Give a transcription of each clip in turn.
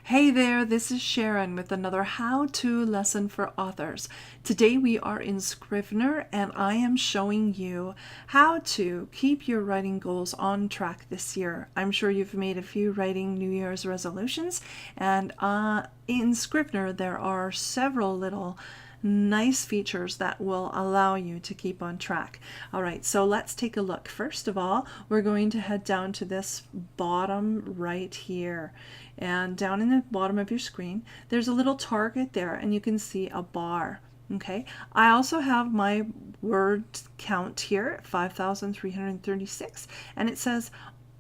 Hey there, this is Sharon with another how-to lesson for authors. Today we are in Scrivener and I am showing you how to keep your writing goals on track this year. I'm sure you've made a few writing New Year's resolutions, and in Scrivener there are several little nice features that will allow you to keep on track. All right, so let's take a look. First of all, we're going to head down to this bottom right here, and down in the bottom of your screen there's a little target there and you can see a bar. Okay, I also have my word count here, 5,336, and it says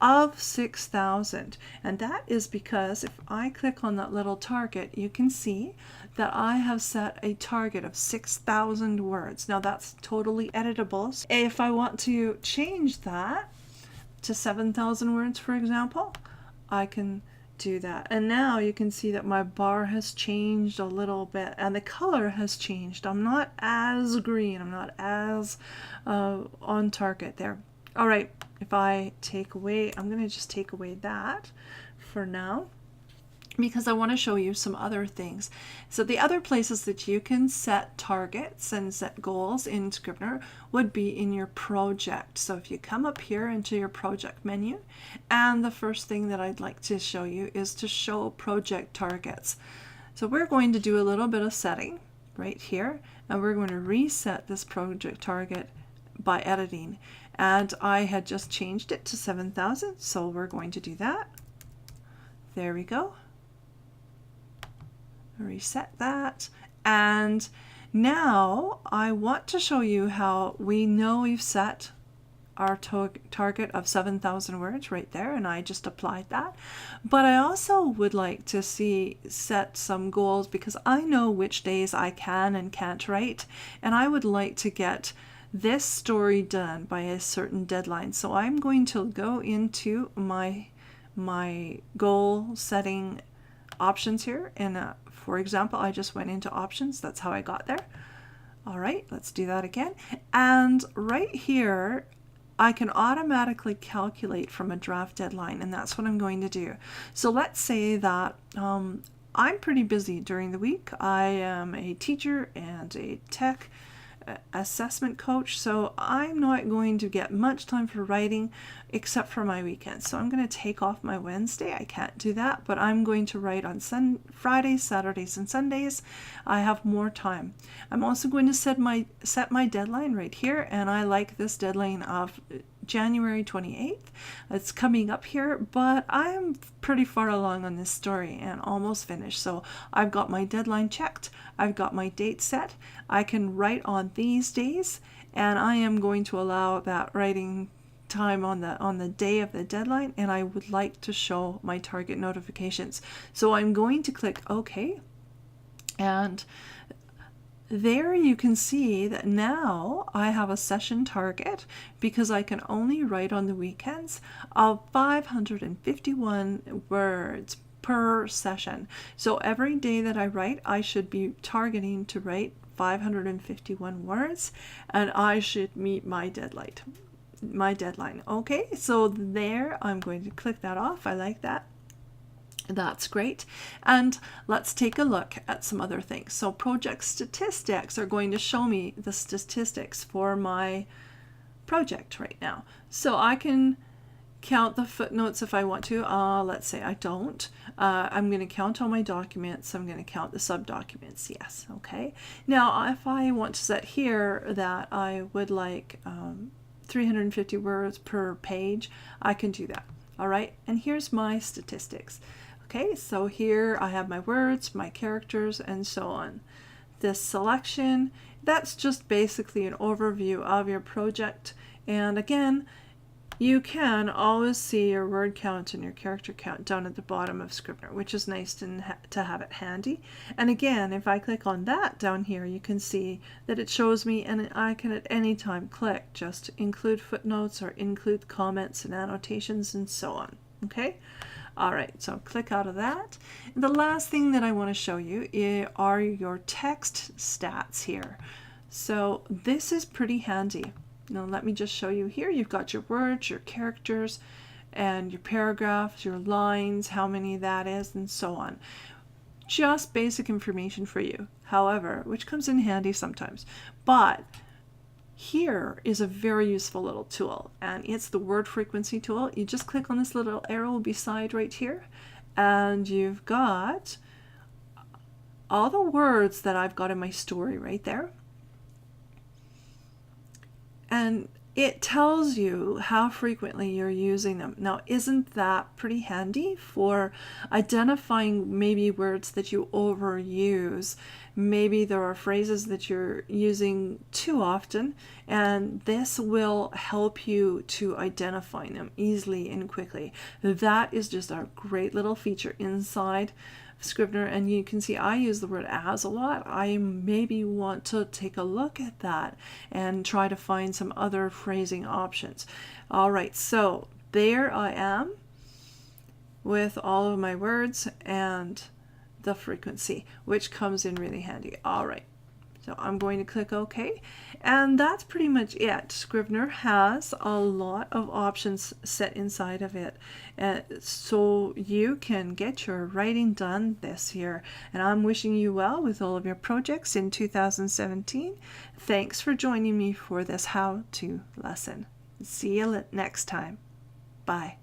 of 6,000, and that is because if I click on that little target, you can see that I have set a target of 6,000 words. Now that's totally editable. So if I want to change that to 7,000 words, for example, I can do that. And now you can see that my bar has changed a little bit and the color has changed. I'm not as green, I'm not as on target there. All right, if I take away, I'm going to just take away that for now, because I want to show you some other things. So the other places that you can set targets and set goals in Scrivener would be in your project. So if you come up here into your project menu, and the first thing that I'd like to show you is to show project targets. So we're going to do a little bit of setting right here, and we're going to reset this project target by editing. And I had just changed it to 7,000, so we're going to do that. There we go. Reset that, and now I want to show you how we know we've set our target of 7,000 words right there, and I just applied that. But I also would like to set some goals, because I know which days I can and can't write, and I would like to get this story done by a certain deadline. So I'm going to go into my goal setting options here, and for example, I just went into options. That's how I got there. All right, let's do that again. And right here, I can automatically calculate from a draft deadline, and that's what I'm going to do. So let's say that I'm pretty busy during the week. I am a teacher and a tech assessment coach, so I'm not going to get much time for writing except for my weekends. So I'm going to take off my Wednesday. I can't do that, but I'm going to write on Fridays, Saturdays, and Sundays. I have more time. I'm also going to set my deadline right here, and I like this deadline of January 28th. It's coming up here, but I'm pretty far along on this story and almost finished. So I've got my deadline checked. I've got my date set. I can write on these days, and I am going to allow that writing time on the day of the deadline, and I would like to show my target notifications. So I'm going to click OK, and there you can see that now I have a session target, because I can only write on the weekends, of 551 words per session. So every day that I write, I should be targeting to write 551 words, and I should meet my deadline. Okay, so there, I'm going to click that off. I like that. That's great. And let's take a look at some other things. So project statistics are going to show me the statistics for my project right now. So I can count the footnotes if I want to. Let's say I don't. I'm going to count all my documents. I'm going to count the subdocuments. Yes. Okay. Now, if I want to set here that I would like 350 words per page, I can do that. All right. And here's my statistics. Okay, so here I have my words, my characters, and so on. This selection, that's just basically an overview of your project. And again, you can always see your word count and your character count down at the bottom of Scrivener, which is nice to have it handy. And again, if I click on that down here, you can see that it shows me, and I can at any time click just include footnotes or include comments and annotations and so on. Okay? All right, so click out of that. And the last thing that I want to show you are your text stats here. So this is pretty handy. Now let me just show you here. You've got your words, your characters, and your paragraphs, your lines, how many that is, and so on. Just basic information for you, however, which comes in handy sometimes. But here is a very useful little tool, and it's the word frequency tool. You just click on this little arrow beside right here, and you've got all the words that I've got in my story right there. And it tells you how frequently you're using them. Now, isn't that pretty handy for identifying maybe words that you overuse? Maybe there are phrases that you're using too often, and this will help you to identify them easily and quickly. That is just a great little feature inside Scrivener, and you can see I use the word as a lot. I maybe want to take a look at that and try to find some other phrasing options. All right, so there I am with all of my words and the frequency, which comes in really handy. All right, so I'm going to click OK, and that's pretty much it. Scrivener has a lot of options set inside of it, so you can get your writing done this year. And I'm wishing you well with all of your projects in 2017. Thanks for joining me for this how-to lesson. See you next time. Bye.